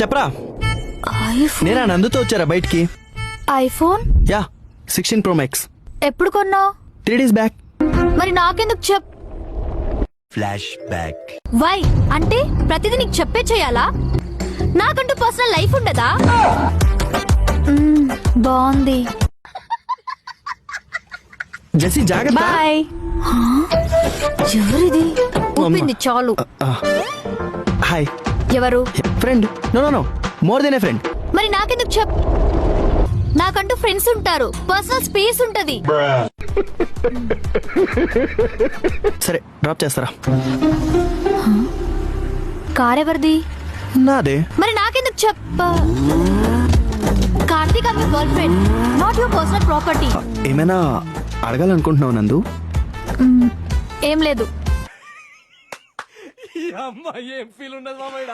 చెప్పరా. ఐఫోన్. నేనా నందుతో వచ్చారా బయటికి? IPhone yeah 16 Pro Max. ఎప్పుడు కొన్నావు? 3 days బ్యాక్. మరి నాకెందుకు ఫ్లాష్ బ్యాక్. వై అంటే ప్రతిదీ నీకు చెప్పే చేయాలా? నాకంటూ పర్సనల్ లైఫ్ ఉండదా? బాగుంది. జెస్సీ జాగ్రత్త. బాయ్. ఎవరిది? ఊపింది చాలు. హాయ్. ఎవరు? ఫ్రెండ్. నో మోర్ దెన్ ఏ ఫ్రెండ్. మరి నాకెందుకు నాకంటూ ఫ్రెండ్స్ ఉంటారు, పర్సనల్ స్పేస్ ఉంటది. సరే డ్రాప్ చేస్తారా? కార్ ఎవరిది? నాదే. మరి నాకెందుకు కార్తీక్ మీ girlfriend, not your personal property. ఏమైనా అడగాలనుకుంటున్నావు నందు? ఏం లేదు. ఏం ఫీల్ ఉండదు మామయ్య.